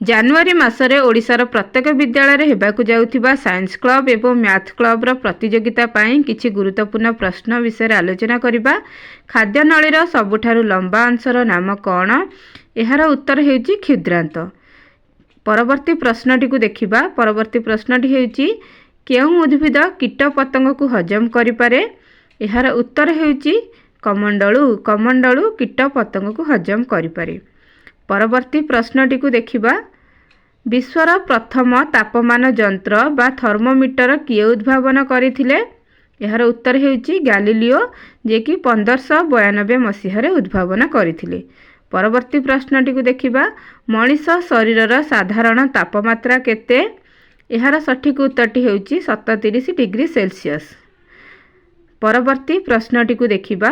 ଜାନୁଆରୀ ମାସରେ ଓଡ଼ିଶାର ପ୍ରତ୍ୟେକ ବିଦ୍ୟାଳୟରେ ହେବାକୁ ଯାଉଥିବା ସାଇନ୍ସ କ୍ଲବ ଏବଂ ମ୍ୟାଥ କ୍ଲବର ପ୍ରତିଯୋଗିତା ପାଇଁ କିଛି ଗୁରୁତ୍ୱପୂର୍ଣ୍ଣ ପ୍ରଶ୍ନ ବିଷୟରେ ଆଲୋଚନା କରିବା। ଖାଦ୍ୟନଳୀର ସବୁଠାରୁ ଲମ୍ବା ଅଂଶର ନାମ କ'ଣ? ଏହାର ଉତ୍ତର ହେଉଛି କ୍ଷୁଦ୍ରାନ୍ତ। ପରବର୍ତ୍ତୀ ପ୍ରଶ୍ନଟିକୁ ଦେଖିବା। ପରବର୍ତ୍ତୀ ପ୍ରଶ୍ନଟି ହେଉଛି କେଉଁ ଉଦ୍ଭିଦ କୀଟ ପତଙ୍ଗକୁ ହଜମ କରିପାରେ? ଏହାର ଉତ୍ତର ହେଉଛି କମଣ୍ଡଳୁ। କମଣ୍ଡଳୁ କୀଟ ପତଙ୍ଗକୁ ହଜମ କରିପାରେ। ପରବର୍ତ୍ତୀ ପ୍ରଶ୍ନଟିକୁ ଦେଖିବା। ବିଶ୍ୱର ପ୍ରଥମ ତାପମାନ ଯନ୍ତ୍ର ବା ଥର୍ମୋମିଟର କିଏ ଉଦ୍ଭାବନ କରିଥିଲେ? ଏହାର ଉତ୍ତର ହେଉଛି ଗାଲିଲିଓ, ଯିଏକି 1592 ମସିହାରେ ଉଦ୍ଭାବନ କରିଥିଲେ। ପରବର୍ତ୍ତୀ ପ୍ରଶ୍ନଟିକୁ ଦେଖିବା। ମଣିଷ ଶରୀରର ସାଧାରଣ ତାପମାତ୍ରା କେତେ? ଏହାର ସଠିକ୍ ଉତ୍ତରଟି ହେଉଛି 37 ଡିଗ୍ରୀ ସେଲସିୟସ୍। ପରବର୍ତ୍ତୀ ପ୍ରଶ୍ନଟିକୁ ଦେଖିବା।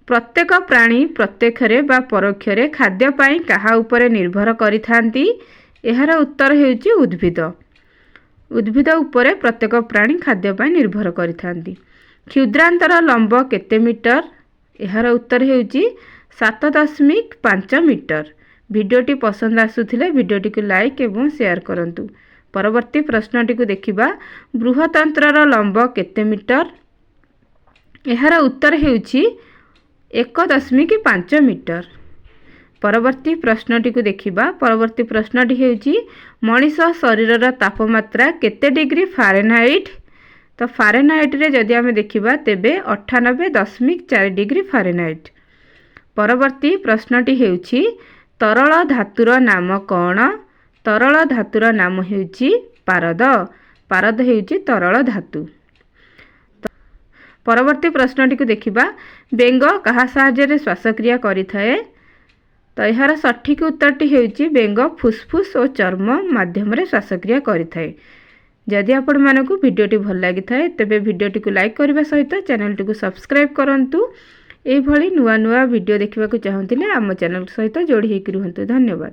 ପ୍ରତ୍ୟେକ ପ୍ରାଣୀ ପ୍ରତ୍ୟକ୍ଷରେ ବା ପରୋକ୍ଷରେ ଖାଦ୍ୟ ପାଇଁ କାହା ଉପରେ ନିର୍ଭର କରିଥାନ୍ତି? ଏହାର ଉତ୍ତର ହେଉଛି ଉଦ୍ଭିଦ। ଉଦ୍ଭିଦ ଉପରେ ପ୍ରତ୍ୟେକ ପ୍ରାଣୀ ଖାଦ୍ୟ ପାଇଁ ନିର୍ଭର କରିଥାନ୍ତି। କ୍ଷୁଦ୍ରାନ୍ତର ଲମ୍ବ କେତେ ମିଟର? ଏହାର ଉତ୍ତର ହେଉଛି 7.5 ମିଟର। ଭିଡ଼ିଓଟି ପସନ୍ଦ ଆସୁଥିଲେ ଭିଡ଼ିଓଟିକୁ ଲାଇକ୍ ଏବଂ ସେୟାର କରନ୍ତୁ। ପରବର୍ତ୍ତୀ ପ୍ରଶ୍ନଟିକୁ ଦେଖିବା। ବୃହତନ୍ତ୍ରର ଲମ୍ବ କେତେ ମିଟର? ଏହାର ଉତ୍ତର ହେଉଛି 1.5 ମିଟର। ପରବର୍ତ୍ତୀ ପ୍ରଶ୍ନଟିକୁ ଦେଖିବା। ପରବର୍ତ୍ତୀ ପ୍ରଶ୍ନଟି ହେଉଛି ମଣିଷ ଶରୀରର ତାପମାତ୍ରା କେତେ ଡିଗ୍ରୀ ଫାରେନହାଇଟ୍? ତ ଫାରେନହାଇଟ୍ରେ ଯଦି ଆମେ ଦେଖିବା ତେବେ 98.4 ଡିଗ୍ରୀ ଫାରେନହାଇଟ୍। ପରବର୍ତ୍ତୀ ପ୍ରଶ୍ନଟି ହେଉଛି ତରଳ ଧାତୁର ନାମ କ'ଣ? ତରଳ ଧାତୁର ନାମ ହେଉଛି ପାରଦ। ପାରଦ ହେଉଛି ତରଳ ଧାତୁ। ପରବର୍ତ୍ତୀ ପ୍ରଶ୍ନଟିକୁ ଦେଖିବା। ବେଙ୍ଗ କାହା ସାହାଯ୍ୟରେ ଶ୍ୱାସକ୍ରିୟା କରିଥାଏ? ତ ଏହାର ସଠିକ୍ ଉତ୍ତରଟି ହେଉଛି ବେଙ୍ଗ ଫୁସ୍ଫୁସ୍ ଓ ଚର୍ମ ମାଧ୍ୟମରେ ଶ୍ୱାସକ୍ରିୟା କରିଥାଏ। ଯଦି ଆପଣମାନଙ୍କୁ ଭିଡ଼ିଓଟି ଭଲ ଲାଗିଥାଏ ତେବେ ଭିଡ଼ିଓଟିକୁ ଲାଇକ୍ କରିବା ସହିତ ଚ୍ୟାନେଲଟିକୁ ସବସ୍କ୍ରାଇବ୍ କରନ୍ତୁ। ଏହିଭଳି ନୂଆ ନୂଆ ଭିଡ଼ିଓ ଦେଖିବାକୁ ଚାହୁଁଥିଲେ ଆମ ଚ୍ୟାନେଲ ସହିତ ଯୋଡ଼ି ହୋଇକି ରୁହନ୍ତୁ। ଧନ୍ୟବାଦ।